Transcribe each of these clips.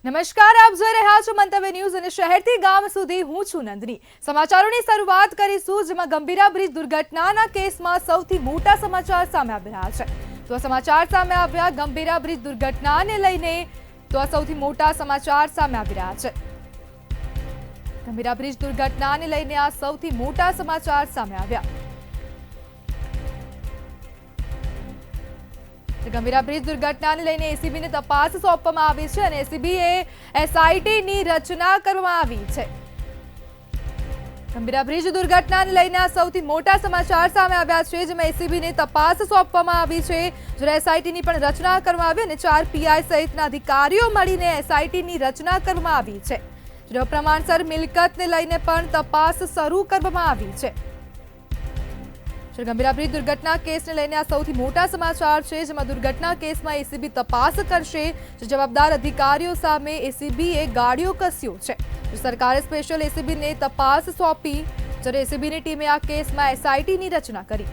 નમસ્કાર, આપ જોઈ રહ્યા છો મંતવ્ય ન્યૂઝ અને શહેરથી ગામ સુધી હું છું નંદની। સમાચારોની શરૂઆત કરીશું, જેમાં ગંભીરા બ્રિજ દુર્ઘટનાના કેસમાં સૌથી મોટા સમાચાર સામે આવી રહ્યા છે। તો આ સમાચાર સામે આવ્યા ગંભીરા બ્રિજ દુર્ઘટનાને લઈને। તો આ સૌથી મોટા સમાચાર સામે આવી રહ્યા છે। ગંભીરા બ્રિજ દુર્ઘટનાને લઈને આ સૌથી મોટા સમાચાર સામે આવ્યા। ગંભીરા બ્રિજ દુર્ઘટનાને લઈને એસીબીને તપાસ સોંપવામાં આવી છે અને એસીબીએ એસઆઈટીની રચના કરવામાં આવી છે। ગંભીરા બ્રિજ દુર્ઘટનાને લઈને આ સૌથી મોટા સમાચાર સામે આવ્યા છે, જેમાં એસીબીને તપાસ સોંપવામાં આવી છે, જ્યારે એસઆઈટીની પણ રચના કરવામાં આવી અને 4 પીઆઈ સહિતના અધિકારીઓ મળીને એસઆઈટીની રચના કરવામાં આવી છે। જ્યારે પ્રમાણસર મિલકતને લઈને પણ તપાસ શરૂ કરવામાં આવી છે। ગંભીરા બ્રિજ દુર્ઘટના કેસને લઈને આ સૌથી મોટા સમાચાર છે, જેમાં દુર્ઘટના કેસમાં એસીબી તપાસ કરશે। જવાબદાર અધિકારીઓ સામે એસીબીએ ગાડીઓ કસ્યો છે। સરકારે સ્પેશિયલ એસીબીને તપાસ સોંપી, જ્યારે એસીબીની ટીમે આ કેસમાં એસઆઈટીની રચના કરી।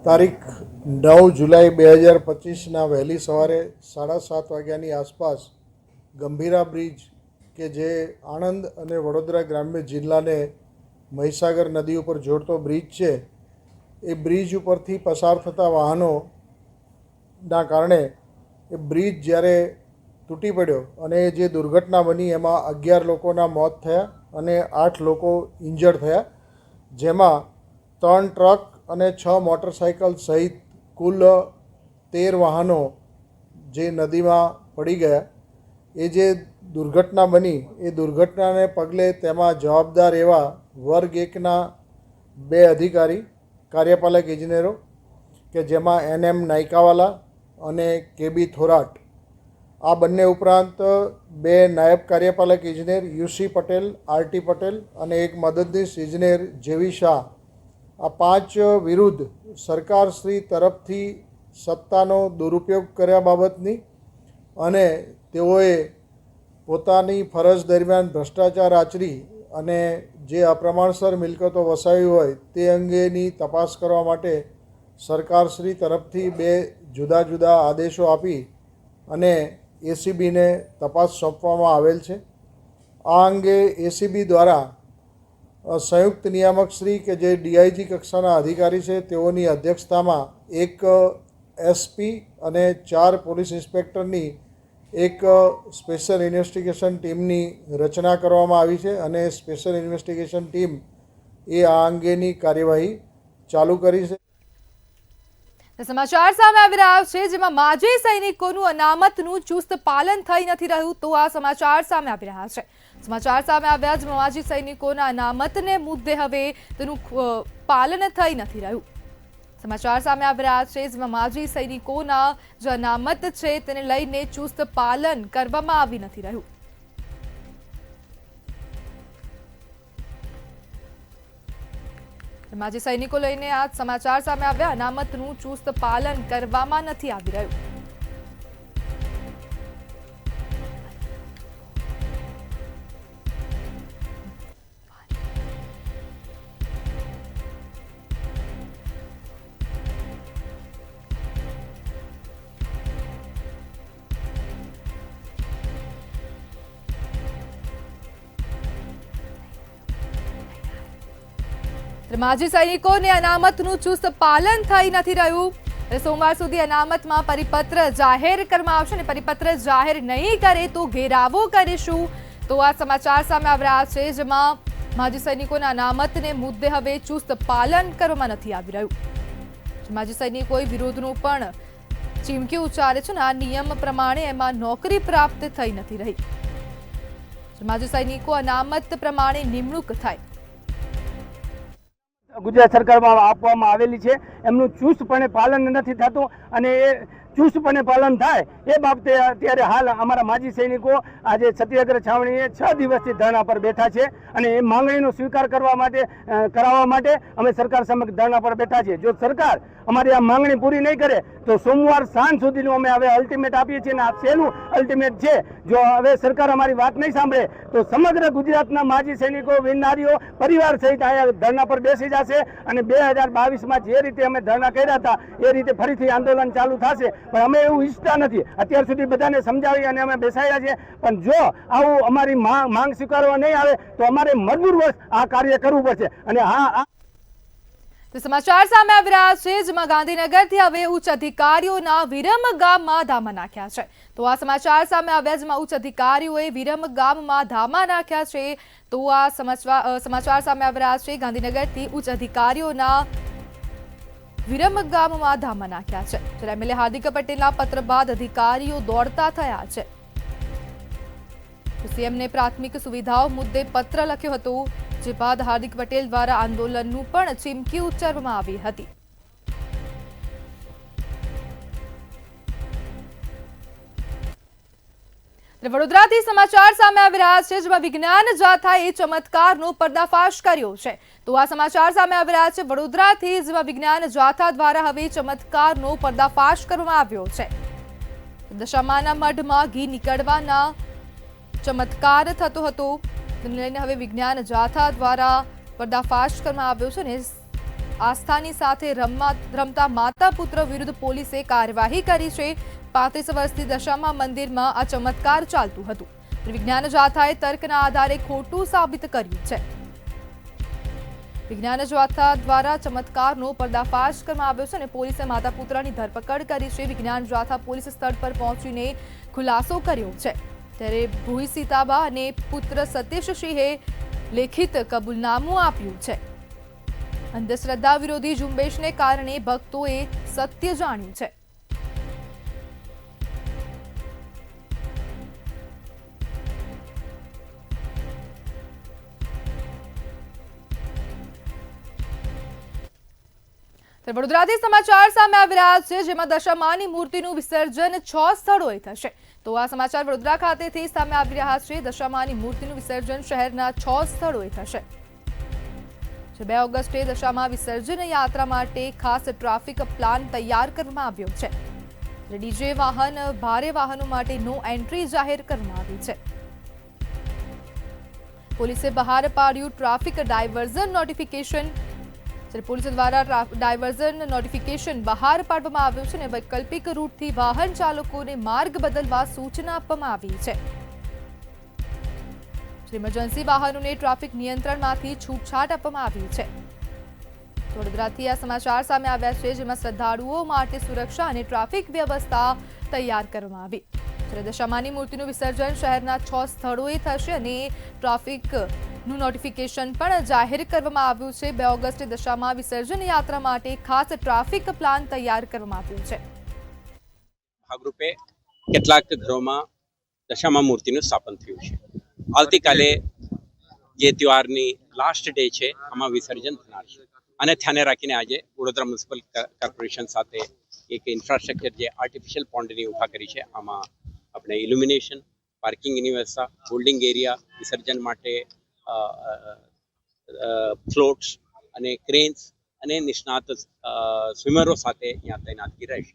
તારીખ 9 જુલાઈ 2025 વહેલી સવારે 7:30 વાગ્યાની આસપાસ ગંભીરા બ્રિજ કે જે આણંદ અને વડોદરા ગ્રામ્ય જિલ્લાને મહીસાગર નદી ઉપર જોડતો બ્રિજ છે, એ બ્રિજ ઉપરથી પસાર થતા વાહનોના કારણે એ બ્રિજ જ્યારે તૂટી પડ્યો અને જે દુર્ઘટના બની એમાં 11 લોકોના મોત થયા અને 8 લોકો ઇન્જર્ડ થયા, જેમાં 3 ટ્રક અને 6 મોટરસાઇકલ સહિત કુલ 13 વાહનો જે નદીમાં પડી ગયા। એ જે દુર્ઘટના બની એ દુર્ઘટનાને પગલે તેમાં જવાબદાર એવા વર્ગ 1ના 2 અધિકારી કાર્યપાલક ઇજનેરો કે જેમાં NM નાયકાવાલા અને KB થોરાટ, આ બંને ઉપરાંત 2 નાયબ કાર્યપાલક ઇજનેર UC પટેલ, RT પટેલ અને એક મદદનીશ ઇજનેર જેવી શાહ, આ 5 વિરુદ્ધ સરકારશ્રી તરફથી સત્તાનો દુરુપયોગ કર્યા બાબતની અને તેઓએ પોતાની ફરજ દરમિયાન ભ્રષ્ટાચાર આચરી અને જે અપ્રમાણસર મિલકતો વસાવી હોય તે અંગેની તપાસ કરવા માટે સરકારશ્રી તરફથી 2 જુદા જુદા આદેશો આપી અને એસીબીને તપાસ સોંપવામાં આવેલ છે। આ અંગે એસીબી દ્વારા સંયુક્ત નિયામકશ્રી કે જે ડીઆઈજી કક્ષાના અધિકારી છે તેઓની અધ્યક્ષતામાં એક એસપી અને 4 પોલીસ ઇન્સ્પેક્ટરની એક સ્પેશિયલ ઇન્વેસ્ટિગેશન ટીમની રચના કરવામાં આવી છે અને સ્પેશિયલ ઇન્વેસ્ટિગેશન ટીમ એ આ અંગેની કાર્યવાહી ચાલુ કરી છે। સમાચાર સામે આવી રહ્યા છે, જેમાં માજી સૈનિકોનું અનામતનું ચુસ્ત પાલન થઈ નથી રહ્યું। તો આ સમાચાર સામે આવી રહ્યા છે। સમાચાર સામે આવ્યા, જેમાં માજી સૈનિકોના અનામતને મુદ્દે હવે તેનું પાલન થઈ નથી રહ્યું। સમાચાર સામે આવી રહ્યા છે, જેમાં માજી સૈનિકોના જે અનામત છે તેને લઈને ચુસ્ત પાલન કરવામાં આવી નથી રહ્યું। માજી સૈનિકો લઈને આ સમાચાર સામે આવ્યા, અનામતનું ચુસ્ત પાલન કરવામાં નથી આવી રહ્યું। માજી સૈનિકોને અનામતનું ચુસ્ત પાલન થઈ નથી રહ્યું। સોમવાર સુધી અનામતમાં પરિપત્ર જાહેર કરવામાં આવશે અને પરિપત્ર જાહેર નહીં કરે તો ઘેરાવો કરીશું। તો આ સમાચાર સામે આવી રહ્યા છે, જેમાં માજી સૈનિકોના અનામતને મુદ્દે હવે ચુસ્ત પાલન કરવામાં નથી આવી રહ્યું। માજી સૈનિકોએ વિરોધનું પણ ચીમકી ઉચ્ચારે છે અને આ નિયમ પ્રમાણે એમાં નોકરી પ્રાપ્ત થઈ નથી રહી। માજી સૈનિકો અનામત પ્રમાણે નિમણૂક થાય। ગુજરાત સરકારમાં આપવામાં આવેલી છે, એમનું ચુસ્તપણે પાલન નથી થતું અને એ ચુસ્તપણે પાલન થાય એ બાબતે અત્યારે હાલ અમારા માજી સૈનિકો આજે સત્યાગ્રહ છાવણીએ 6 દિવસથી ધરણા પર બેઠા છે અને એ માંગણીનો સ્વીકાર કરાવવા માટે અમે સરકાર સમક્ષ ધરણા પર બેઠા છીએ. જો સરકાર અમારી આ માંગણી પૂરી નહીં કરે તો સોમવાર સાંજ સુધીનું અમે હવે અલ્ટિમેટ આપીએ છીએ અને આ છેલ્લું અલ્ટિમેટ છે. જો હવે સરકાર અમારી વાત નહીં સાંભળે તો સમગ્ર ગુજરાતના માજી સૈનિકો, વીરનારીઓ પરિવાર સહિત અહીંયા ધરણા પર બેસી જશે અને 2022માં જે રીતે અમે ધરણા કર્યા હતા એ રીતે ફરીથી આંદોલન ચાલુ થશે. પણ અમે એવું ઈચ્છતા નથી. અત્યાર સુધી બધાને સમજાવી અને અમે બેસાડ્યા છે, પણ જો આવું અમારી માંગ સ્વીકારવા નહીં આવે તો અમારે મજબૂરવશ આ કાર્ય કરવું પડશે. અને હા, તો સમાચાર સામે આવી રહ્યા છે, જેમાં ગાંધીનગરથી હવે ઉચ્ચ અધિકારીઓના વિરમ ગામમાં ધામા નાખ્યા છે. તો આ સમાચાર સામે આવ્યા, જેમાં ઉચ્ચ અધિકારીઓએ વિરમ ગામમાં ધામા નાખ્યા છે. તો આ સમાચાર સામે આવી રહ્યા છે, ગાંધીનગરથી ઉચ્ચ અધિકારીઓના વિરમ ગામમાં ધામા નાખ્યા છે. જ્યારે એમએલએ હાર્દિક પટેલના પત્ર બાદ અધિકારીઓ દોડતા થયા છે. સીએમને પ્રાથમિક સુવિધાઓ મુદ્દે પત્ર લખ્યો હતો, જે બાદ હાર્દિક પટેલ દ્વારા આંદોલનનું પણ ચીમકી ઉચ્ચારવામાં આવી હતી. વડોદરાથી સમાચાર સામે આવી રહ્યા છે, જેમાં વિજ્ઞાન જાથાએ ચમત્કારનો પર્દાફાશ કર્યો છે. તો આ સમાચાર સામે આવી રહ્યા છે વડોદરાથી, જેમાં વિજ્ઞાન જાથા દ્વારા હવે ચમત્કારનો પર્દાફાશ કરવામાં આવ્યો છે. દશામાના મઢમાં ઘી નીકળવાના ચમત્કાર થતો હતો, તેને લઈને હવે વિજ્ઞાન જાથા દ્વારા પર્દાફાશ કરવામાં આવ્યો છે અને આસ્થાની સાથે રમતા માતા પુત્ર વિરુદ્ધ પોલીસે કાર્યવાહી કરી છે. 35 વર્ષથી દશામા મંદિરમાં આ ચમત્કાર ચાલતું હતું. વિજ્ઞાન જાથાએ તર્કના આધારે ખોટું સાબિત કર્યું છે. વિજ્ઞાન જાથા દ્વારા ચમત્કારનો પર્દાફાશ કરવામાં આવ્યો છે અને પોલીસે માતા પુત્રની ધરપકડ કરી છે. વિજ્ઞાન જાથા પોલીસ સ્થળ પર પહોંચીને ખુલાસો કર્યો છે. ત્યારે ભૂઈ સીતાબા અને પુત્ર સતીશ સિંહે લેખિત કબૂલનામું આપ્યું છે. અંધશ્રદ્ધા વિરોધી ઝુંબેશને કારણે ભક્તોએ સત્ય જાણ્યું છે. વડોદરાથી સમાચાર સામે આવી રહ્યા છે, જેમાં દશામાની મૂર્તિનું વિસર્જન 6 સ્થળોએ થશે. તો આ સમાચાર વડોદરા ખાતેથી સામે આવી રહ્યા છે. દશામાની મૂર્તિનું વિસર્જન શહેરના 6 સ્થળોએ થશે. 2 ઓગસ્ટે દશામા વિસર્જન યાત્રા માટે ખાસ ટ્રાફિક પ્લાન તૈયાર કરવામાં આવ્યો છે. ડીજે વાહન, ભારે વાહનો માટે નો એન્ટ્રી જાહેર કરવામાં આવી છે. પોલીસે બહાર પાડ્યું ટ્રાફિક ડાયવર્ઝન નોટિફિકેશન. પોલીસ દ્વારા ડાયવર્ઝન નોટિફિકેશન બહાર પાડવામાં આવ્યું છે અને વૈકલ્પિક રૂટથી વાહન ચાલકોને માર્ગ બદલવા સૂચના આપવામાં આવી છે. ઇમરજન્સી વાહનોને ટ્રાફિક નિયંત્રણમાંથી છૂટછાટ આપવામાં આવી છે. વડોદરાથી આ સમાચાર સામે આવ્યા છે, જેમાં શ્રદ્ધાળુઓ માટે સુરક્ષા અને ટ્રાફિક વ્યવસ્થા તૈયાર કરવામાં આવી. દશામાની મૂર્તિનું વિસર્જન શહેરના 6 સ્થળોએ થશે અને ટ્રાફિકનું નોટિફિકેશન પણ જાહેર કરવામાં આવ્યું છે. 2 ઓગસ્ટે દશામા વિસર્જન યાત્રા માટે ખાસ ટ્રાફિક પ્લાન તૈયાર કરવામાં આવ્યું છે. ભાગરૂપે કેટલાક ઘરોમાં દશામા મૂર્તિનું સ્થાપન થયું છે. આવતીકાલે જે તહેવારની લાસ્ટ ડે છે, આમાં વિસર્જન થનાર છે. અને ધ્યાને રાખીને આજે વડોદરા મ્યુનિસિપલ કોર્પોરેશન સાથે એક ઇન્ફ્રાસ્ટ્રક્ચર જે આર્ટિફિશિયલ પોન્ડની ઊભા કરી છે, આમાં આપણે ઇલ્યુમિનેશન, પાર્કિંગની વ્યવસ્થા, હોલ્ડિંગ એરિયા, વિસર્જન માટે ફ્લોટ્સ અને ક્રેન્સ અને નિષ્ણાત સ્વિમરો સાથે અહીંયા તૈનાતકી રહેશે.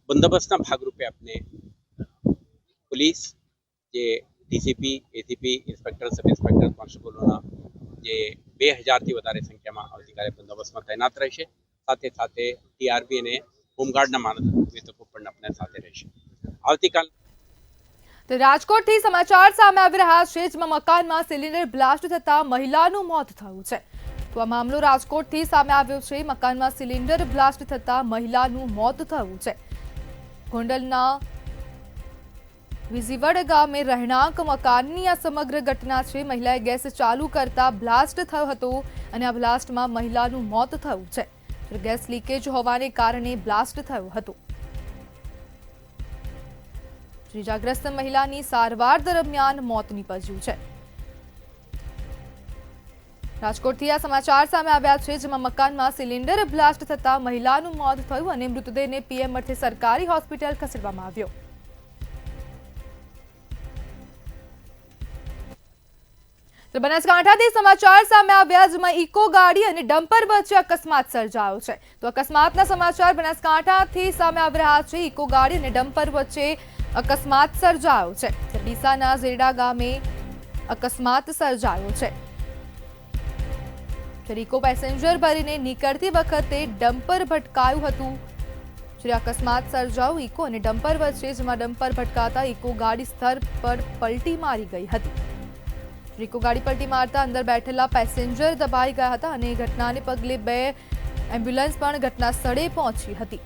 બંદોબસ્તના ભાગરૂપે આપણે પોલીસ, જે DCP, ACP, inspector, sub inspector, કોન્સ્ટેબલોના જે 2000થી વધારે સંખ્યામાં આવતીકાલે બંદોબસ્તમાં તૈનાત રહેશે. સાથે સાથે ટીઆરબી અને હોમગાર્ડના માર્ગદર્શકો પણ આપણા સાથે રહેશે. આવતીકાલ રાજકોટથી સમાચાર સામે આવી રહ્યા છે, જેમાં મકાનમાં સિલિન્ડર બ્લાસ્ટ થતા મહિલાનું મોત થયું છે. તો આ મામલો રાજકોટથી સામે આવ્યો છે. મકાનમાં સિલિન્ડર બ્લાસ્ટ થતા મહિલાનું મોત થયું છે. ગોંડલના વિઝીવડ ગામે રહેણાંક મકાનની આ સમગ્ર ઘટના છે. મહિલાએ ગેસ ચાલુ કરતા બ્લાસ્ટ થયો હતો અને આ બ્લાસ્ટમાં મહિલાનું મોત થયું છે. ગેસ લીકેજ હોવાને કારણે બ્લાસ્ટ થયો હતો. ઇજાગ્રસ્ત મહિલાની સારવાર દરમિયાન મોત નીપજ્યું છે. રાજકોટથી આ સમાચાર સામે આવ્યા છે, જેમાં મકાનમાં સિલિન્ડર બ્લાસ્ટ થતા મહિલાનું મોત થયું અને મૃતદેહને પીએમ અર્થે સરકારી હોસ્પિટલ ખસેડવામાં આવ્યો. તો બનાસકાંઠાથી સમાચાર સામે આવ્યા, જેમાં ઇકો ગાડી અને ડમ્પર વચ્ચે અકસ્માત સર્જાયો છે. તો અકસ્માતના સમાચાર બનાસકાંઠાથી સામે આવી રહ્યા છે. ઇકો ગાડી અને ડમ્પર વચ્ચે અકસ્માત સર્જાયો છે. ડીસાના ઝેરડા ગામે અકસ્માત સર્જાયો છે. ઇકો પેસેન્જર ભરીને નીકળતી વખતે ડમ્પર ભટકાયું હતું. અકસ્માત સર્જાયો ઇકો અને ડમ્પર વચ્ચે, જેમાં ડમ્પર ભટકાતા ઇકો ગાડી સ્થળ પર પલટી મારી ગઈ હતી. ઇકો ગાડી પલટી મારતા અંદર બેઠેલા પેસેન્જર દબાઈ ગયા હતા અને ઘટનાને પગલે 2 એમ્બ્યુલન્સ પણ ઘટના સ્થળે પહોંચી હતી.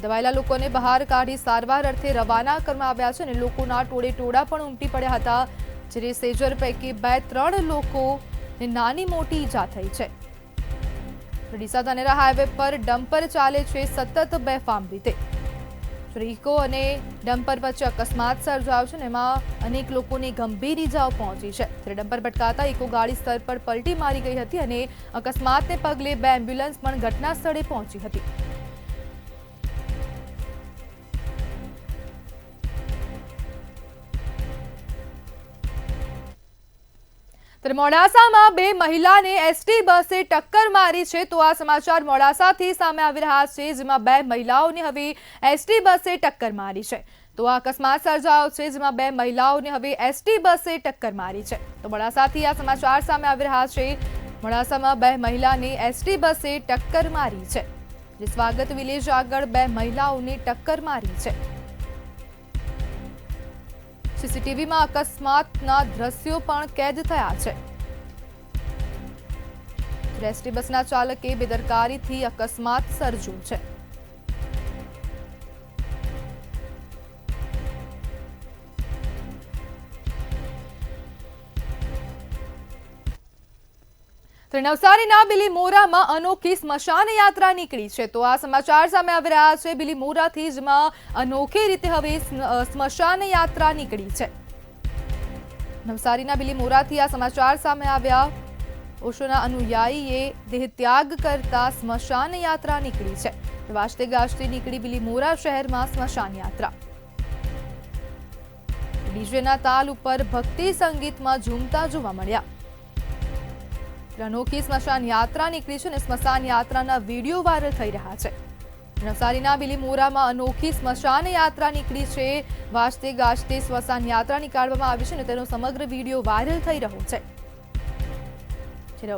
દબાયેલા લોકોને બહાર કાઢી સારવાર અર્થે રવાના કરવામાં આવ્યા છે અને લોકોના ટોળે-ટોળા પણ ઉમટી પડ્યા હતા. જ્યારે સેજર પૈકી 2-3 લોકોને નાની મોટી ઈજા થઈ છે. ડીસા ધાનેરા હાઈવે પર ડમ્પર ચાલે છે સતત બેફામ રીતે. ઇકો અને ડમ્પર વચ્ચે અકસ્માત સર્જાયો છે, એમાં અનેક લોકોને ગંભીર ઈજાઓ પહોંચી છે. ડમ્પર ભટકાતા ઇકો ગાડી સ્થળ પર પલટી મારી ગઈ હતી અને અકસ્માતને પગલે 2 એમ્બ્યુલન્સ પણ ઘટના સ્થળે પહોંચી હતી. મોડાસામાં 2 મહિલાને એસટી બસે ટક્કર મારી છે. તો આ સમાચાર મોડાસાથી સામે આવી રહ્યા છે, જેમાં 2 મહિલાઓને હવે એસટી બસે ટક્કર મારી છે. તો આ અકસ્માત સર્જાયો છે, જેમાં 2 મહિલાઓને હવે એસટી બસે ટક્કર મારી છે. તો મોડાસાથી આ સમાચાર સામે આવી રહ્યા છે. મોડાસામાં 2 મહિલાને એસટી બસે ટક્કર મારી છે. સ્વાગત વિલેજ આગળ 2 મહિલાઓને ટક્કર મારી છે. સીસીટીવીમાં અકસ્માતના દ્રશ્યો પણ કેદ થયા છે. એસટી બસના ચાલકે બેદરકારીથી અકસ્માત સર્જ્યો છે. નવસારીના બિલીમોરામાં અનોખી સ્મશાન યાત્રા નીકળી છે. તો આ સમાચાર સામે આવી રહ્યા છે. બિલીમોરાથી જેમાં અનોખી રીતે હવે સ્મશાન યાત્રા નીકળી છે. નવસારીના બિલીમોરાથી આ સમાચાર સામે આવ્યા. ઓશોના અનુયાયીએ દેહ ત્યાગ કરતા સ્મશાન યાત્રા નીકળી છે. વાજતે ગાજતે નીકળી બિલીમોરા શહેરમાં સ્મશાન યાત્રા. ડીજેના તાલ ઉપર ભક્તિ સંગીતમાં ઝૂમતા જોવા મળ્યા. અનોખી સ્મશાન યાત્રા નીકળી છે અને સ્મશાન યાત્રાના વિડીયો વાયરલ થઈ રહ્યા છે. નવસારીના બિલીમોરામાં અનોખી સ્મશાન યાત્રા નીકળી છે. વાજતે ગાજતે સ્મશાન યાત્રા નીકાળવામાં આવી છે અને તેનો સમગ્ર વિડીયો વાયરલ થઈ રહ્યો છે.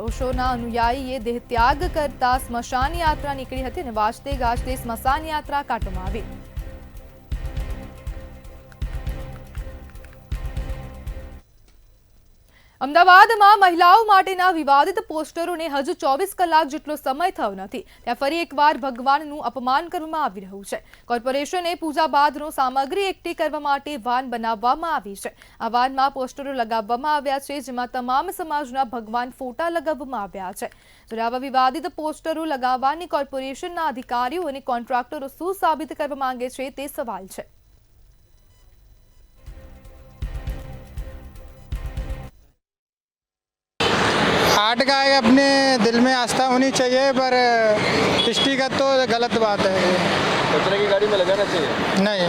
ઓશોના અનુયાયીએ દેહ ત્યાગ કરતા સ્મશાન યાત્રા નીકળી હતી અને વાજતે ગાજતે સ્મશાન યાત્રા કાઢવામાં આવી. અમદાવાદમાં મહિલાઓ માટેના વિવાદિત પોસ્ટરોને હજુ 24 કલાક જેટલો સમય થયો નથી. ત્યાં ફરી એકવાર ભગવાનનું અપમાન કરવામાં આવી રહ્યું છે. કોર્પોરેશને પૂજા બાદનો સામગ્રી એકઠી કરવા માટે વાન બનાવવામાં આવી છે. આ વાનમાં પોસ્ટરો લગાવવામાં આવ્યા છે, જેમાં તમામ સમાજના ભગવાન ફોટા લગાવવામાં આવ્યા છે. ત્યારે આવા વિવાદિત પોસ્ટરો લગાવવાની કોર્પોરેશનના અધિકારીઓ અને કોન્ટ્રાક્ટરો શું સાબિત કરવા માંગે છે તે સવાલ છે. आर्ट का है, अपने दिल में आस्था होनी चाहिए, पर दृष्टिगत तो गलत बात है. कचरे की गाड़ी में लगाना चाहिए नहीं,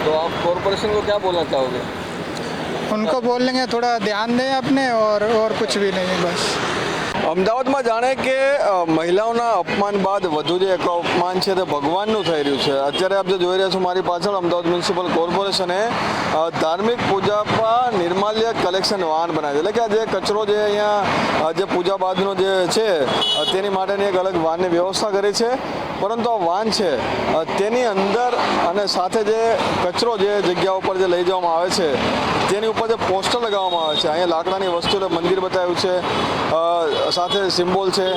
तो आप कॉरपोरेशन को क्या बोलना चाहोगे? उनको बोल लेंगे थोड़ा ध्यान दें अपने, और कुछ भी नहीं, बस. અમદાવાદમાં જાણે કે મહિલાઓના અપમાન બાદ વધુ જે એક અપમાન છે તે ભગવાનનું થઈ રહ્યું છે. અત્યારે આપ જે જોઈ રહ્યા છો મારી પાછળ, અમદાવાદ મ્યુનિસિપલ કોર્પોરેશને ધાર્મિક પૂજામાં નિર્માલ્ય કલેક્શન વાહન બનાવ્યું. એટલે કે આ જે કચરો જે અહીંયા જે પૂજા બાદનો જે છે તેની માટેની એક અલગ વાહનની વ્યવસ્થા કરી છે. પરંતુ આ વાહન છે તેની અંદર અને સાથે જે કચરો જે જગ્યા ઉપર જે લઈ જવામાં આવે છે તેની ઉપર જે પોસ્ટર લગાવવામાં આવે છે. અહીંયા લાકડાની વસ્તુ મંદિર બતાવ્યું છે, સાથે સિમ્બોલ છે,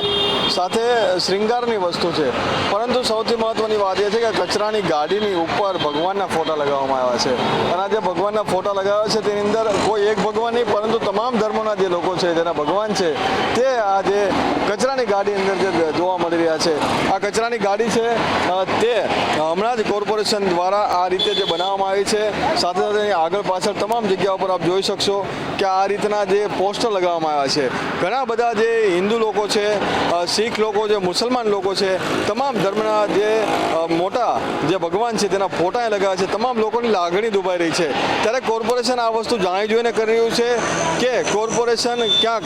સાથે શ્રૃંગારની વસ્તુ છે. પરંતુ સૌથી મહત્વની વાત એ છે કે કચરાની ગાડીની ઉપર ભગવાનના ફોટા લગાવવામાં આવ્યા છે. અને આ જે ભગવાનના ફોટા લગાવ્યા છે તેની અંદર કોઈ એક ભગવાન નહીં, પરંતુ તમામ ધર્મોના જે લોકો છે જેના ભગવાન છે તે આ જે કચરાની ગાડી અંદર જે જોવા મળી રહ્યા છે. આ કચરાની ગાડી ગાડી છે તે હમણાં જ કોર્પોરેશન દ્વારા આ રીતે જે બનાવવામાં આવી છે, સાથે સાથે આગળ પાછળ તમામ જગ્યાઓ પર આપ જોઈ શકશો કે આ રીતના જે પોસ્ટર લગાવવામાં આવ્યા છે. ઘણા બધા જે હિન્દુ લોકો છે, શીખ લોકો છે, મુસલમાન લોકો છે, તમામ ધર્મના જે મોટા જે ભગવાન છે તેના ફોટા લગાવ્યા છે. તમામ લોકોની લાગણી દુભાઈ રહી છે. ત્યારે કોર્પોરેશન આ વસ્તુ જાણી જોઈને કરી રહ્યું છે કે કોર્પોરેશન ક્યાંક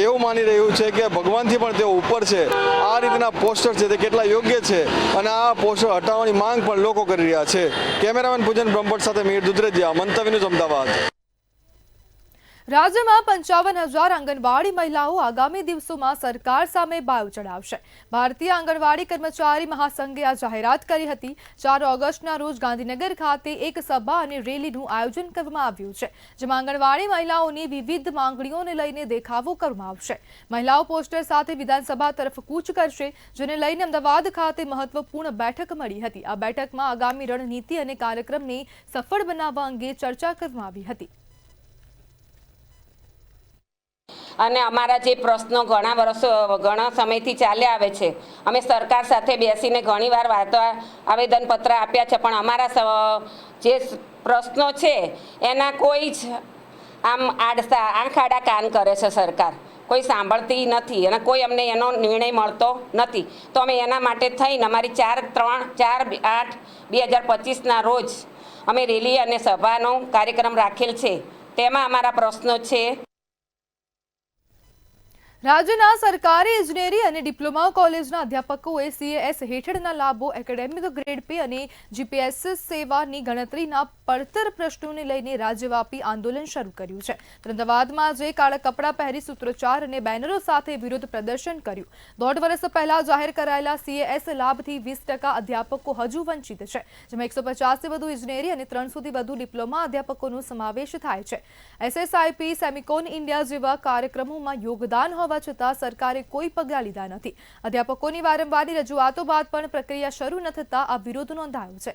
એવું માની રહ્યું છે કે ભગવાનથી પણ તેઓ ઉપર છે. આ રીતના પોસ્ટર છે તે કેટલા યોગ્ય છે અને આ પોસ્ટર હટાવવાની માંગ પણ લોકો કરી રહ્યા છે. કેમેરામેન પૂજન બ્રહ્મભટ્ટ સાથે મીર દુધરેજિયા, મંતવ્ય ન્યૂઝ, અમદાવાદ. રાજ્યમાં 55,000 આંગણવાડી મહિલાઓ આગામી દિવસોમાં સરકાર સામે બાયો ચડાવશે. ભારતીય આંગણવાડી કર્મચારી મહાસંઘે આ જાહેરાત કરી હતી. 4 ઓગસ્ટના રોજ ગાંધીનગર ખાતે એક સભા અને રેલીનું આયોજન કરવામાં આવ્યું છે, જેમાં આંગણવાડી મહિલાઓની વિવિધ માંગણીઓને લઈને દેખાવો કરવામાં આવશે. મહિલાઓ પોસ્ટર સાથે વિધાનસભા તરફ કૂચ કરશે, જેને લઈને અમદાવાદ ખાતે મહત્વપૂર્ણ બેઠક મળી હતી. આ બેઠકમાં આગામી રણનીતિ અને કાર્યક્રમને સફળ બનાવવા અંગે ચર્ચા કરવામાં આવી હતી. અને અમારા જે પ્રશ્નો ઘણા સમયથી ચાલ્યા આવે છે, અમે સરકાર સાથે બેસીને ઘણીવાર આવેદનપત્ર આપ્યા છે, પણ અમારા જે પ્રશ્નો છે એના કોઈ જ આંખ આડા કાન કરે છે સરકાર. કોઈ સાંભળતી નથી અને કોઈ અમને એનો નિર્ણય મળતો નથી. તો અમે એના માટે થઈને અમારી 4/8/2025ના રોજ અમે રેલી અને સભાનો કાર્યક્રમ રાખેલ છે. તેમાં અમારા પ્રશ્નો છે. રાજ્યના સરકારી ઇજનેરી અને ડિપ્લોમા કોલેજના અધ્યાપકોએ CAS હેઠળના લાભો, એકેડેમિક ગ્રેડ પે અને GPS સેવાની ગણતરીના પડતર પ્રશ્નોને લઈને રાજ્યવ્યાપી આંદોલન શરૂ કર્યું છે. અમદાવાદમાં જે કાળા કપડાં પહેરી સૂત્રોચ્ચાર અને બેનરો સાથે વિરોધ પ્રદર્શન કર્યું. 1.5 વર્ષ પહેલા જાહેર કરાયેલા CAS લાભથી 20% અધ્યાપકો હજુ વંચિત છે, જેમાં 150થી વધુ ઇજનેરી અને 300થી વધુ ડિપ્લોમા અધ્યાપકોનો સમાવેશ થાય છે. SSIP, સેમિકોન ઇન્ડિયા જેવા કાર્યક્રમોમાં યોગદાન હોવા છતાં સરકારે કોઈ પગલાં લીધા નથી. અધ્યાપકોની વારંવારની રજૂઆતો બાદ પણ પ્રક્રિયા શરૂ ન થતા આ વિરોધ નોંધાયો છે.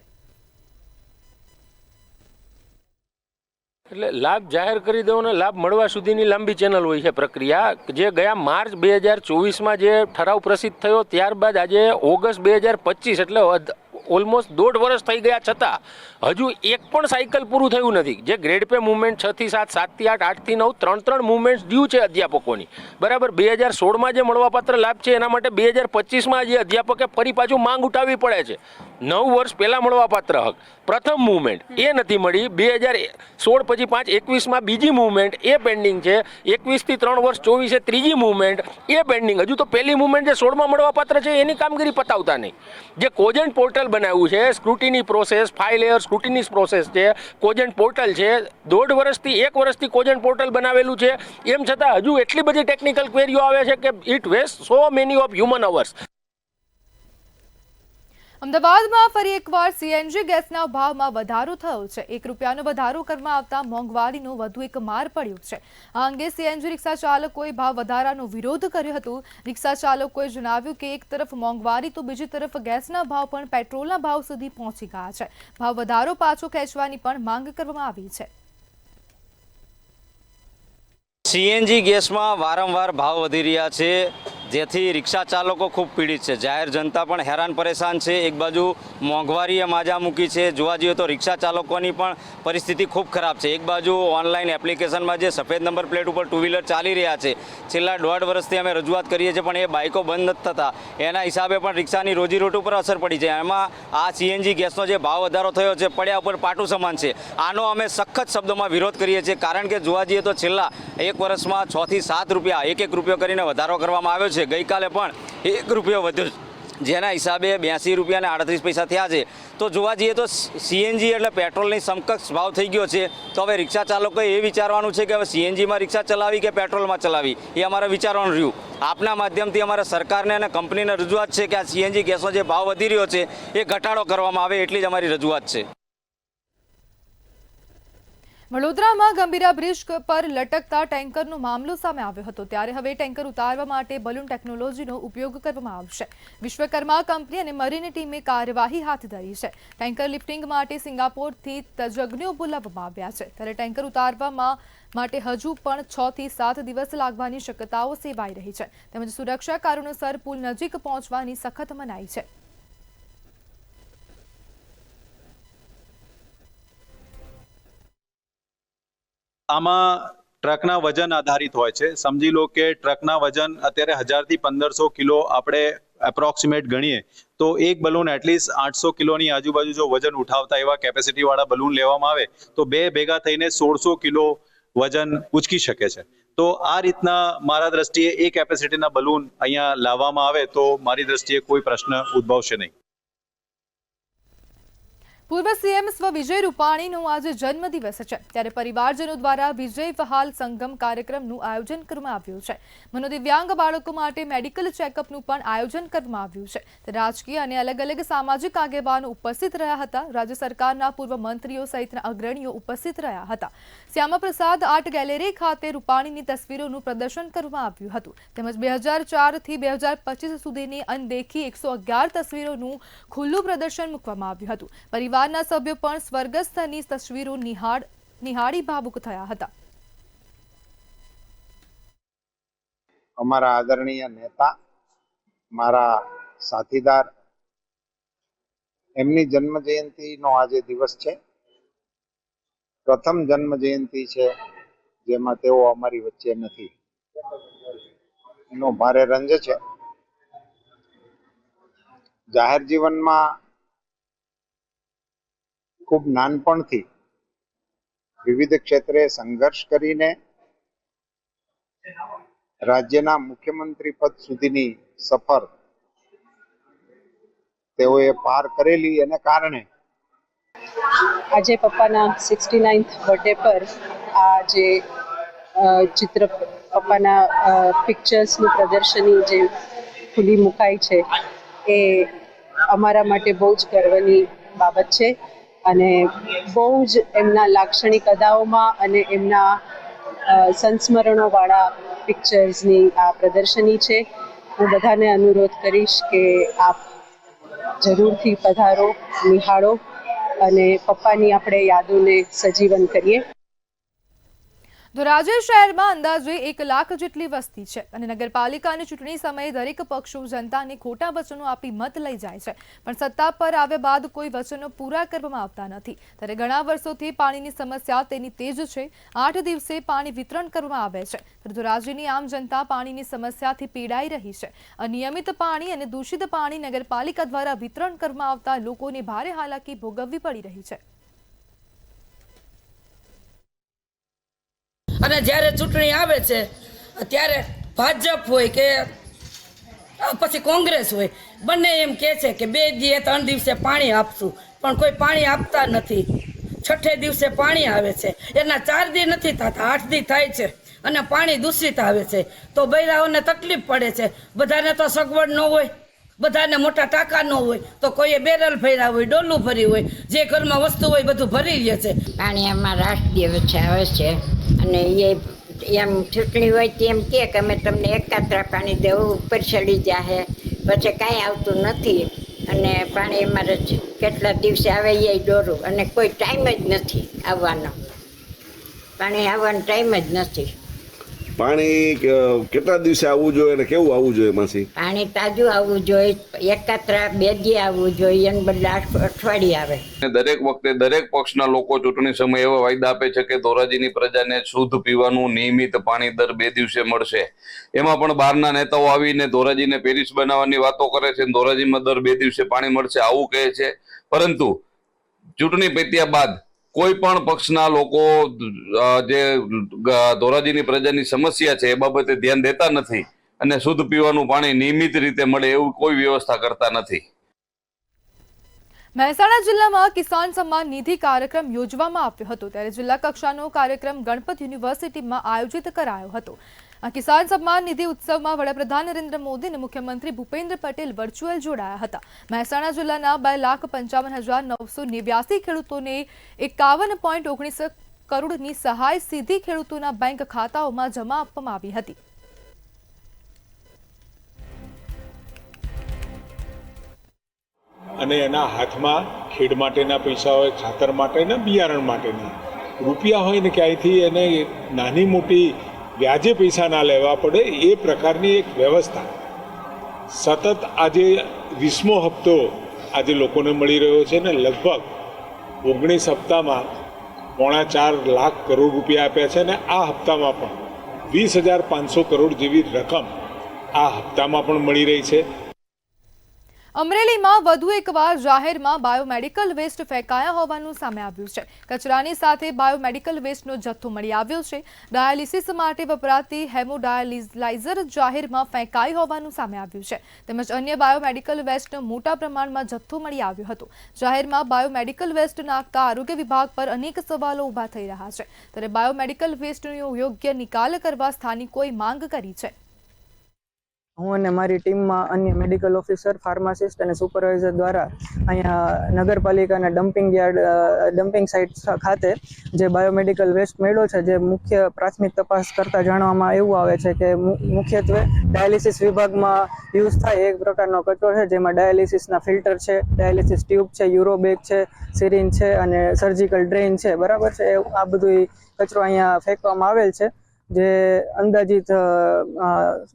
એટલે લાભ જાહેર કરી દો અને લાભ મળવા સુધીની લાંબી ચેનલ હોય છે પ્રક્રિયા. જે ગયા માર્ચ 2024માં જે ઠરાવ પ્રસિદ્ધ થયો, ત્યારબાદ આજે ઓગસ્ટ 2025 એટલે ઓલમોસ્ટ 1.5 વર્ષ થઈ ગયા છતાં હજુ એક પણ સાયકલ પૂરું થયું નથી. જે ગ્રેડ પે મુવમેન્ટ 6 થી 7, 7 થી 8, 8 થી 9 3 મુવમેન્ટ ડ્યુ છે અધ્યાપકોની, બરાબર. 2016માં જે મળવાપાત્ર લાભ છે એના માટે 2025માં જે અધ્યાપકે ફરી પાછું માંગ ઉઠાવવી પડે છે. 9 વર્ષ પહેલાં મળવાપાત્ર હક પ્રથમ મુવમેન્ટ એ નથી મળી. 2016 પછી 5/21માં બીજી મુવમેન્ટ એ પેન્ડિંગ છે. 21 થી 3 વર્ષ 24 ત્રીજી મુવમેન્ટ એ પેન્ડિંગ. હજુ તો પહેલી મુવમેન્ટ જે 16માં મળવાપાત્ર છે એની કામગીરી પતાવતા નહીં. જે કોજન્ટ પોર્ટલ બનાવ્યું છે, scrutiny process, 5 layer scrutiny process છે, કોજન્ટ પોર્ટલ છે, 1.5 વર્ષથી 1 વર્ષથી કોજન્ટ પોર્ટલ બનાવેલું છે, એમ છતાં હજુ એટલી બધી ટેકનિકલ ક્વેરીઓ આવે છે કે it waste so many of human hours. અમદાવાદમાં ફરી એકવાર CNG ગેસના ભાવમાં વધારો થયો છે. 1 રૂપિયાનો વધારો કરવામાં આવતા મોંઘવારીનો વધુ એક માર પડ્યો છે. આ અંગે CNG રિક્ષા ચાલકોએ ભાવ વધારાનો વિરોધ કર્યો હતો. રિક્ષા ચાલકોએ જણાવ્યું કે એક તરફ મોંઘવારી તો બીજી તરફ ગેસના ભાવ પણ પેટ્રોલના ભાવ સુધી પહોંચી ગયા છે. ભાવ વધારો પાછો ખેંચવાની પણ માંગ કરવામાં આવી છે. CNG ગેસમાં વારંવાર ભાવ વધી રહ્યા છે, જેથી રિક્ષા ચાલકો ખૂબ પીડિત છે. જાહેર જનતા પણ હેરાન પરેશાન છે. એક બાજુ મોંઘવારીએ માજા મૂકી છે. જોવા જઈએ તો રિક્ષા ચાલકોની પણ પરિસ્થિતિ ખૂબ ખરાબ છે. એક બાજુ ઓનલાઈન એપ્લિકેશનમાં જે સફેદ નંબર પ્લેટ ઉપર 2 વ્હીલર ચાલી રહ્યા છે, છેલ્લા 1.5 વર્ષથી અમે રજૂઆત કરીએ છીએ, પણ એ બાઇકો બંધ નથી થતા. એના હિસાબે પણ રિક્ષાની રોજીરોટી ઉપર અસર પડી છે. એમાં આ CNG ગેસનો જે ભાવ વધારો થયો છે, પડ્યા ઉપર પાટું સમાન છે. આનો અમે સખત શબ્દોમાં વિરોધ કરીએ છીએ, કારણ કે જોવા જઈએ તો છેલ્લા 1 વર્ષમાં 6 થી 7 રૂપિયા 1 રૂપિયો કરીને વધારો કરવામાં આવ્યો છે. ગઈકાલે પણ 1 રૂપિયો વધ્યો, જેના હિસાબે 82 રૂપિયા અને 38 પૈસા થયા છે. તો જોવા જઈએ તો CNG એટલે પેટ્રોલની સમકક્ષ ભાવ થઈ ગયો છે. તો હવે રિક્ષા ચાલકોએ એ વિચારવાનું છે કે હવે CNGમાં રિક્ષા ચલાવી કે પેટ્રોલમાં ચલાવી, એ અમારે વિચારવાનું રહ્યું. આપના માધ્યમથી અમારા સરકારને અને કંપનીને રજૂઆત છે કે આ CNG ગેસનો જે ભાવ વધી રહ્યો છે એ ઘટાડો કરવામાં આવે, એટલી જ અમારી રજૂઆત છે. વડોદરામાં ગંભીરા બ્રિજ પર લટકતા ટેન્કરનો મામલો સામે આવ્યો હતો. ત્યારે હવે ટેન્કર ઉતારવા માટે બલૂન ટેકનોલોજીનો ઉપયોગ કરવામાં આવશે. વિશ્વકર્મા કંપની અને મરીન ટીમે કાર્યવાહી હાથ ધરી છે. ટેન્કર લિફ્ટિંગ માટે સિંગાપોરથી તજજ્ઞો બોલાવવામાં આવ્યા છે. ત્યારે ટેન્કર ઉતારવામાં માટે હજુ પણ 6 થી 7 દિવસ લાગવાની શક્યતાઓ સેવાઈ રહી છે. તેમજ સુરક્ષા કારણોસર પુલ નજીક પહોંચવાની સખત મનાઈ છે. આમાં ટ્રકના વજન આધારિત હોય છે. સમજી લો કે ટ્રકના વજન અત્યારે 1000 થી 1500 કિલો આપણે એપ્રોક્સિમેટ ગણીએ તો એક બલૂન એટલીસ્ટ 800 કિલોની આજુબાજુ જો વજન ઉઠાવતા એવા કેપેસિટી વાળા બલૂન લેવામાં આવે તો બે ભેગા થઈને 1600 કિલો વજન ઉચકી શકે છે. તો આ રીતના મારા દ્રષ્ટિએ એ કેપેસિટીના બલૂન અહીંયા લાવવામાં આવે તો મારી દ્રષ્ટિએ કોઈ પ્રશ્ન ઉદ્ભવશે નહીં. પૂર્વ સીએમ સ્વ વિજય રૂપાણીનો આજે જન્મદિવસ છે, ત્યારે પરિવારજનો દ્વારા વિજય વહાલ સંગમ કાર્યક્રમનું આયોજન કરવામાં આવ્યું છે. મનોદિવ્યાંગ બાળકો માટે મેડિકલ ચેકઅપનું પણ આયોજન કરવામાં આવ્યું છે. રાજકીય અને અલગ અલગ સામાજિક આગેવાનો ઉપસ્થિત રહ્યા હતા. રાજ્ય સરકારના પૂર્વ મંત્રીઓ સહિતના અગ્રણીઓ ઉપસ્થિત રહ્યા હતા. શ્યામાપ્રસાદ આર્ટ ગેલેરી ખાતે રૂપાણીની તસવીરોનું પ્રદર્શન કરવામાં આવ્યું હતું. તેમજ 2004 થી 2025 સુધીની અનદેખી 111 તસવીરોનું ખુલ્લું પ્રદર્શન મૂકવામાં આવ્યું હતું. પરિવારના સભ્યો પણ સ્વર્ગસ્થની તસવીરો નિહાળી ભાવુક થયા હતા. અમારા આદરણીય નેતા, મારા સાથીદાર, એમની જન્મ જયંતિનો આજે દિવસ છે. પ્રથમ જન્મ જયંતિ છે જેમાં તેઓ અમારી વચ્ચે નથી, એનો ભારે રંજ છે. જાહેર જીવનમાં ખૂબ નાનપણથી વિવિધ ક્ષેત્રે સંઘર્ષ કરીને રાજ્યના મુખ્યમંત્રી પદ સુધીની સફર તેઓએ પાર કરેલી, એને કારણે આજે પપ્પાના 69th બર્થડે પર આ જે ચિત્ર પપ્પાના પિક્ચર્સનું પ્રદર્શની જે ખુલ્લી મુકાઈ છે એ અમારા માટે બહુ જ ગર્વની બાબત છે. અને બહુ જ એમના લાક્ષણિક અદાઓમાં અને એમના સંસ્મરણોવાળા પિક્ચર્સની આ પ્રદર્શની છે. હું બધાને અનુરોધ કરીશ કે આપ જરૂરથી પધારો, નિહાળો અને પપ્પાની આપણે યાદોને સજીવન કરીએ. ધોરાજી શહેરમાં અંદાજે 1 લાખ જેટલી વસ્તી છે અને નગરપાલિકાની ચૂંટણી સમયે દરેક પક્ષો જનતાને ખોટા વચનો આપી મત લઈ જાય છે, પણ સત્તા પર આવ્યા બાદ કોઈ વચનો પૂરા કરવામાં આવતા નથી. ત્યારે ઘણા વર્ષોથી પાણીની સમસ્યા તેની તેજ છે. 8 દિવસે પાણી વિતરણ કરવામાં આવે છે. ધોરાજીની આમ જનતા પાણીની સમસ્યાથી પીડાઈ રહી છે. અનિયમિત પાણી અને દૂષિત પાણી નગરપાલિકા દ્વારા વિતરણ કરવામાં આવતા લોકોને ભારે હાલાકી ભોગવવી પડી રહી છે. અને જ્યારે ચૂંટણી આવે છે ત્યારે ભાજપ હોય કે પછી કોંગ્રેસ હોય, બંને એમ કહે છે કે 2 દિવસે 3 દિવસે પાણી આપશું, પણ કોઈ પાણી આપતા નથી. 6 દિવસે પાણી આવે છે, એના 4 દી નથી થતા, 8 દી થાય છે અને પાણી દૂષિત આવે છે. તો બૈરાઓને તકલીફ પડે છે. બધાને તો સગવડ ન હોય, બધાને મોટા ટાંકા ન હોય, તો કોઈએ બેરલ ભર્યા હોય, ડોલું ભર્યું હોય, જે ઘરમાં વસ્તુ હોય બધું ભરી લે છે. પાણી આમાં રાષ્ટ્રીય વચ્ચે આવે છે અને એ એમ ચૂંટણી હોય તેમ કે અમે તમને એકાત્રા પાણી દેવું, ઉપર ચડી જાહે, પછી કાંઈ આવતું નથી. અને પાણી અમારે કેટલા દિવસે આવે એ દોરું અને કોઈ ટાઈમ જ નથી આવવાનો. પાણી આવવાનો ટાઈમ જ નથી. પાણી કેટલા દિવસે આવવું જોઈએ અને કેવું આવવું જોઈએ? માસી, પાણી તાજું આવવું જોઈએ, એકાત્રા 2 દી આવવું જોઈએ અને બદલે અઠવાડિયે આવે. દરેક વખતે દરેક પક્ષના લોકો ચૂંટણી સમયે એવા વાયદા આપે છે કે ધોરાજીની પ્રજાને શુદ્ધ પીવાનું નિયમિત પાણી દર 2 દિવસે મળશે. એમાં પણ બહારના નેતાઓ આવીને ધોરાજીને પેરિસ બનાવવાની વાતો કરે છે. ધોરાજીમાં દર 2 દિવસે પાણી મળશે આવું કહે છે, પરંતુ ચૂંટણી પત્યા બાદ કોઈ પણ પક્ષના લોકો જે ધોરાજીની પ્રજાની સમસ્યા છે એ બાબતે ધ્યાન દેતા નથી અને શુદ્ધ પીવાનું પાણી નિયમિત રીતે મળે એવું કોઈ વ્યવસ્થા કરતા નથી. મહેસાણા જિલ્લામાં કિસાન સન્માન નિધિ કાર્યક્રમ યોજવામાં આવ્યો હતો. ત્યારે જિલ્લા કક્ષાનો કાર્યક્રમ ગણપત યુનિવર્સિટીમાં આયોજિત કરાયો હતો. આ કિસાન સન્માન નિધિ ઉત્સવમાં વડાપ્રધાન નરેન્દ્ર મોદી અને મુખ્યમંત્રી ભૂપેન્દ્ર પટેલ વર્ચ્યુઅલ જોડાયા હતા. મહેસાણા જિલ્લાના 2,55,989 ખેડૂતોને 51.19 કરોડની સહાય સીધી ખેડૂતોના બેંક ખાતાઓમાં જમા આપવામાં આવી હતી. અને એના હાથમાં ખેડ માટેના પૈસા હોય, ખાતર માટેના, બિયારણ માટેના રૂપિયા હોય ને ક્યાંયથી એને નાની મોટી વ્યાજે પૈસા ના લેવા પડે એ પ્રકારની એક વ્યવસ્થા સતત આજે 20મો હપ્તો આજે લોકોને મળી રહ્યો છે ને લગભગ 19 હપ્તામાં 4.25 લાખ કરોડ રૂપિયા આપ્યા છે અને આ હપ્તામાં પણ 20,500 કરોડ જેવી રકમ આ હપ્તામાં પણ મળી રહી છે. અમરેલીમાં વધુ એકવાર જાહેરમાં બાયોમેડિકલ વેસ્ટ ફેંકાયા હોવાનું સામે આવ્યું છે. કચરાની સાથે બાયોમેડિકલ વેસ્ટનો જથ્થો મળી આવ્યો છે. ડાયાલિસિસ માટે વપરાતી હેમોડાયાલાઇઝર જાહેરમાં ફેંકાઈ હોવાનું સામે આવ્યું છે. તેમજ અન્ય બાયોમેડિકલ વેસ્ટનો મોટા પ્રમાણમાં જથ્થો મળી આવ્યો હતો. જાહેરમાં બાયોમેડિકલ વેસ્ટ નાખતા આરોગ્ય વિભાગ પર અનેક સવાલો ઊભા થઈ રહ્યા છે. ત્યારે બાયોમેડિકલ વેસ્ટનો યોગ્ય નિકાલ કરવા સ્થાનિકોએ માંગ કરી છે. હું અને મારી ટીમમાં અન્ય મેડિકલ ઓફિસર, ફાર્માસિસ્ટ અને સુપરવાઇઝર દ્વારા અહીંયા નગરપાલિકાના ડમ્પિંગ સાઇટ ખાતે જે બાયોમેડિકલ વેસ્ટ મળ્યો છે, જે મુખ્ય પ્રાથમિક તપાસ કરતાં જાણવામાં એવું આવે છે કે મુખ્યત્વે ડાયાલિસિસ વિભાગમાં યુઝ થાય એક પ્રકારનો કચરો છે, જેમાં ડાયાલિસિસના ફિલ્ટર છે, ડાયાલિસિસ ટ્યુબ છે, યુરોબેગ છે, સિરિન છે અને સર્જિકલ ડ્રેઇન છે. બરાબર છે. આ બધું કચરો અહીંયા ફેંકવામાં આવેલ છે. જે અંદાજિત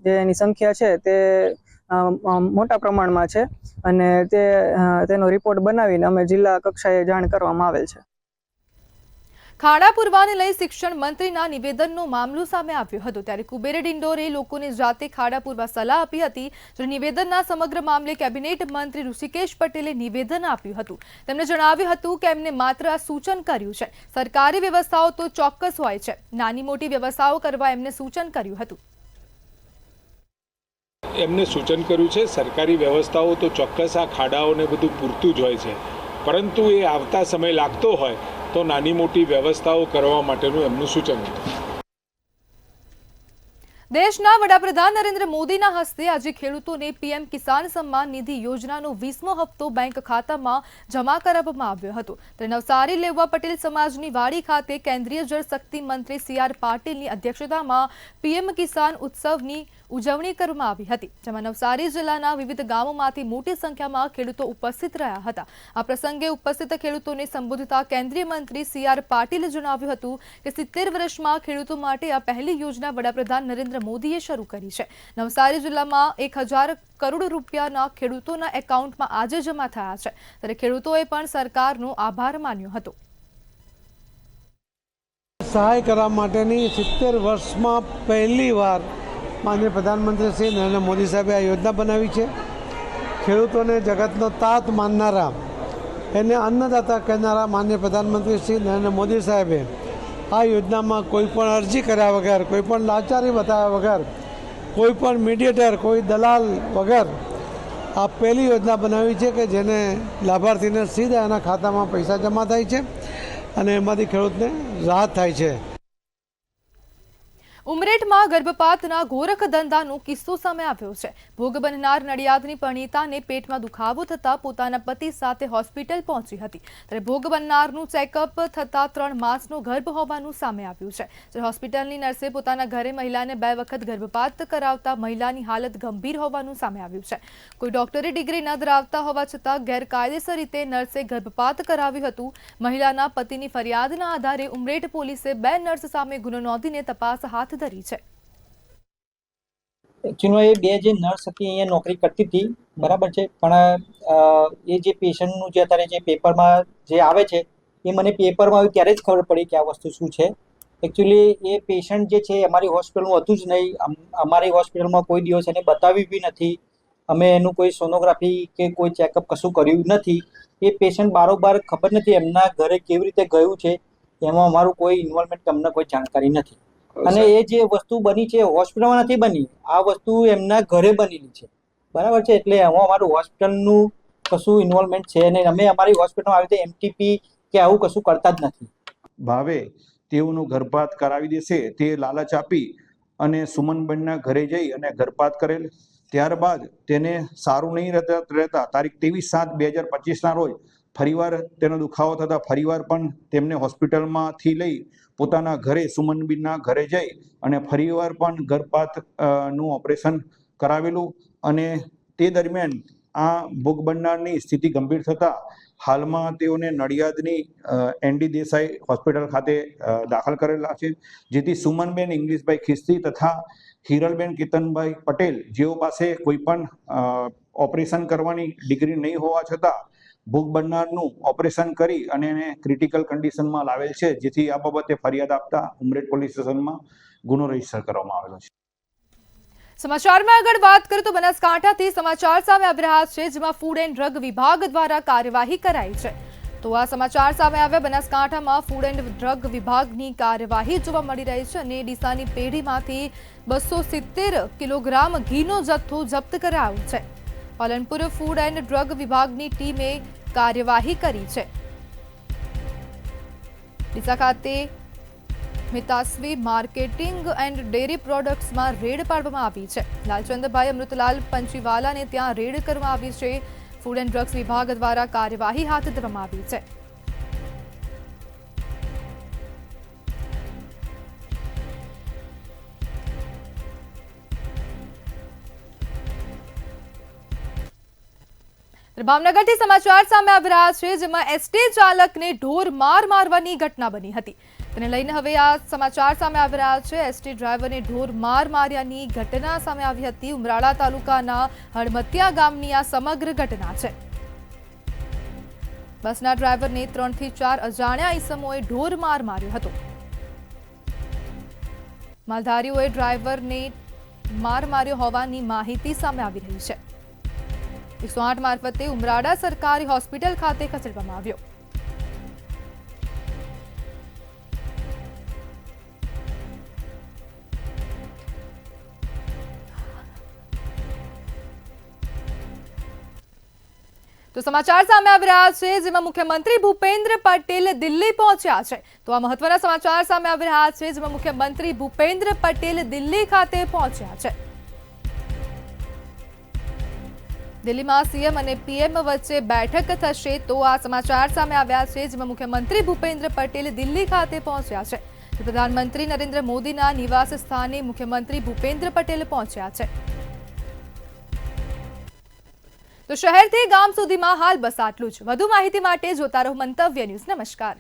જે એની સંખ્યા છે તે મોટા પ્રમાણમાં છે અને તેનો રિપોર્ટ બનાવીને અમે જિલ્લા કક્ષાએ જાણ કરવામાં આવેલ છે. ખાડા પૂરવાને લઈ શિક્ષણ મંત્રીના નિવેદનનો મામલો સામે આવ્યો હતો. ત્યારે કુબેર ડિંડોરે લોકોને જાતે ખાડા પૂરવા સલાહ આપી હતી. જ્યારે નિવેદનના સમગ્ર મામલે કેબિનેટ મંત્રી ઋષિકેશ પટેલે નિવેદન આપ્યું હતું. તેમણે જણાવ્યું હતું કે એમને માત્ર આ સૂચન કર્યું છે. સરકારી વ્યવસ્થાઓ તો ચોક્કસ હોય છે. નાની મોટી વ્યવસ્થાઓ કરવા એમને સૂચન કર્યું હતું. એમને સૂચન કર્યું છે સરકારી વ્યવસ્થાઓ તો ચોક્કસ આ ખાડાઓને બધું પૂરતું જ હોય છે, પરંતુ એ આવતા સમય લાગતો હોય તો નાની મોટી વ્યવસ્થાઓ કરવા માટેનું એમનું સૂચન હતું. દેશના વડાપ્રધાન નરેન્દ્ર મોદીના હસ્તે આજે ખેડૂતોને પીએમ કિસાન સન્માન નિધિ યોજનાનો 20મો હપ્તો બેંક ખાતામાં જમા કરાવવામાં આવ્યો હતો. ત્યારે નવસારી લેઉવા પટેલ સમાજની વાડી ખાતે કેન્દ્રીય જળશક્તિ મંત્રી CR પાટીલની અધ્યક્ષતામાં પીએમ કિસાન ઉત્સવની ઉજવણી કરવામાં આવી હતી, જેમાં નવસારી જિલ્લાના વિવિધ ગામોમાંથી મોટી સંખ્યામાં ખેડૂતો ઉપસ્થિત રહ્યા હતા. આ પ્રસંગે ઉપસ્થિત ખેડૂતોને સંબોધતા કેન્દ્રીય મંત્રી CR પાટીલે જણાવ્યું હતું કે 70 વર્ષમાં ખેડૂતો માટે આ પહેલી યોજના વડાપ્રધાન નરેન્દ્ર મોદીએ શરૂ કરી છે. નવસારી જિલ્લામાં 1000 કરોડ રૂપિયાના ખેડૂતોના એકાઉન્ટમાં આજે જમા થયા છે. ત્યારે ખેડૂતોએ પણ સરકારનો આભાર માન્યો હતો. સહાય કરવા માટેની 70 વર્ષમાં પહેલી વાર માનનીય પ્રધાનમંત્રી શ્રી નરેન્દ્ર મોદી સાહેબે આ યોજના બનાવી છે. ખેડૂતોને જગતનો તાત માનનારા, એને અન્નદાતા કહેનારા માનનીય પ્રધાનમંત્રી શ્રી નરેન્દ્ર મોદી સાહેબે આ યોજનામાં કોઈ પણ અરજી કર્યા વગર, કોઈ પણ લાચારી બતાવ્યા વગર, કોઈ પણ મીડિયેટર, કોઈ દલાલ વગર આ પહેલી યોજના બનાવી છે કે જેને લાભાર્થીને સીધા એના ખાતામાં પૈસા જમા થાય છે અને એમાંથી ખેડૂતને રાહત થાય છે. ઉમરેઠમાં ગર્ભપાતના ગોરખ ધંધાનો કિસ્સો સામે આવ્યો છે. ભોગ બનનાર નડિયાદની પરિણીતાને પેટમાં દુખાવો થતાં પોતાના પતિ સાથે હોસ્પિટલ પહોંચી હતી. ત્યારે ભોગ બનનારનું ચેકઅપ થતાં 3 માસનો ગર્ભ હોવાનું સામે આવ્યું છે. જ્યારે હોસ્પિટલની નર્સે પોતાના ઘરે મહિલાને 2 વખત ગર્ભપાત કરાવતા મહિલાની હાલત ગંભીર હોવાનું સામે આવ્યું છે. કોઈ ડોક્ટરી ડિગ્રી ન ધરાવતા હોવા છતાં ગેરકાયદેસર રીતે નર્સે ગર્ભપાત કરાવ્યું હતું. મહિલાના પતિની ફરિયાદના આધારે ઉમરેઠ પોલીસે 2 નર્સ સામે ગુનો નોંધીને તપાસ હાથ ધરી છે. એકચ્યુઅલી એ 2 જે નર્સ હતી અહીંયા નોકરી કરતી હતી, બરાબર છે, પણ એ જે પેશન્ટનું જે અત્યારે જે પેપરમાં જે આવે છે એ મને પેપરમાં આવ્યું ત્યારે જ ખબર પડી કે આ વસ્તુ શું છે. એકચ્યુઅલી એ પેશન્ટ જે છે અમારી હોસ્પિટલમાં હતું જ નહીં. અમારી હોસ્પિટલમાં કોઈ દિવસ એને બતાવ્યું બી નથી. અમે એનું કોઈ સોનોગ્રાફી કે કોઈ ચેકઅપ કશું કર્યું નથી. એ પેશન્ટ બારોબાર ખબર નથી એમના ઘરે કેવી રીતે ગયું છે, એમાં અમારું કોઈ ઇન્વોલ્વમેન્ટ, અમને કોઈ જાણકારી નથી. અને એ જે વસ્તુ બની છે હોસ્પિટલમાં નથી બની, આ વસ્તુ એમના ઘરે બનેલી છે, બરાબર છે. એટલે એમાં અમારું હોસ્પિટલનું કશું ઇન્વોલ્વમેન્ટ છે નહીં. અમે અમારી હોસ્પિટલમાં આવી રીતે MTP કે આવું કશું કરતા જ નથી. ભાવે તેઓનું ગર્ભપાત કરાવી દેશે તે લાલચ આપી અને સુમનબેનના ઘરે જઈ અને ગર્ભપાત કરેલ. ત્યારબાદ તેને સારું નહીં રહેતા તારીખ 23/7/2025ના રોજ ફરીવાર તેનો દુખાવો થતાં ફરીવાર પણ તેમને હોસ્પિટલમાંથી લઈ પોતાના ઘરે સુમનબેનના ઘરે જઈ અને ફરીવાર પણ ગર્ભપાત નું ઓપરેશન કરાવેલું. અને તે દરમિયાન આ ભોગ બનનારની સ્થિતિ ગંભીર થતાં હાલમાં તેઓને નડિયાદની ND દેસાઈ હોસ્પિટલ ખાતે દાખલ કરેલા છે. જેથી સુમનબેન ઇંગ્લિશભાઈ ખિસ્તી તથા હિરલબેન કેતનભાઈ પટેલ, જેઓ પાસે કોઈ પણ ઓપરેશન કરવાની ડિગ્રી નહીં હોવા છતાં ભોગ બનનારનું ઓપરેશન કરી અને એને ક્રિટિકલ કન્ડિશનમાં લાવેલ છે, જેથી આ બાબતે ફરિયાદ આપતા ઉમરેઠ પોલીસ સ્ટેશનમાં ગુનો રજીસ્ટર કરવામાં આવેલો છે. સમાચારમાં આગળ વાત કરીએ તો બનાસકાંઠાથી સમાચાર સામે આવી રહ્યા છે, જેમાં ફૂડ એન્ડ ડ્રગ વિભાગ દ્વારા કાર્યવાહી કરાઈ છે. તો આ સમાચાર સામે આવ્યા બનાસકાંઠામાં ફૂડ એન્ડ ડ્રગ વિભાગની કાર્યવાહી જોવા મળી રહી છે અને ડીસાની પેઢીમાંથી 270 કિલોગ્રામ ઘીનો જથ્થો જપ્ત કરાયો છે. પાલનપુર ફૂડ એન્ડ ડ્રગ વિભાગની ટીમે કાર્યવાહી કરી છે. ડીસા ખાતે મિતાસ્વી માર્કેટિંગ એન્ડ ડેરી પ્રોડક્ટ્સમાં રેડ પાડવામાં આવી છે. લાલચંદભાઈ અમૃતલાલ પંચીવાલાને ત્યાં રેડ કરવામાં આવી છે. ફૂડ એન્ડ ડ્રગ્સ વિભાગ દ્વારા કાર્યવાહી હાથ ધરવામાં આવી છે. ભાવનગરથી સમાચાર સામે આવી રહ્યા છે, જેમાં એસટી ચાલકને ઢોર માર મારવાની ઘટના બની હતી. તેને લઈને હવે આ સમાચાર સામે આવી રહ્યા છે. એસટી ડ્રાઈવરને ઢોર માર માર્યાની ઘટના સામે આવી હતી. ઉમરાળા તાલુકાના હળમતિયા ગામની આ સમગ્ર ઘટના છે. બસના ડ્રાઈવરને 3 થી 4 અજાણ્યા ઈસમોએ ઢોર માર માર્યો હતો. માલધારીઓએ ડ્રાઈવરને માર માર્યો હોવાની માહિતી સામે આવી રહી છે. 108 મારફતે ઉમરાળા સરકારી હોસ્પિટલ ખાતે ખસેડવામાં આવ્યો. તો સમાચાર સામે આવી રહ્યા છે, જેમાં મુખ્યમંત્રી ભૂપેન્દ્ર પટેલ દિલ્હી પહોંચ્યા છે. તો આ મહત્વના સમાચાર સામે આવી રહ્યા છે, જેમાં મુખ્યમંત્રી ભૂપેન્દ્ર પટેલ દિલ્હી ખાતે પહોંચ્યા છે. દિલ્હીમાં સીએમ અને પીએમ વચ્ચે બેઠક થશે. તો આ સમાચાર સામે આવ્યા છે, જેમાં મુખ્યમંત્રી ભૂપેન્દ્ર પટેલ દિલ્હી ખાતે પહોંચ્યા છે. પ્રધાનમંત્રી નરેન્દ્ર મોદીના નિવાસ સ્થાને મુખ્યમંત્રી ભૂપેન્દ્ર પટેલ પહોંચ્યા છે. તો શહેરથી ગામ સુધીમાં હાલ બસ આટલું જ. વધુ માહિતી માટે જોતા રહો મંતવ્ય ન્યૂઝ. નમસ્કાર.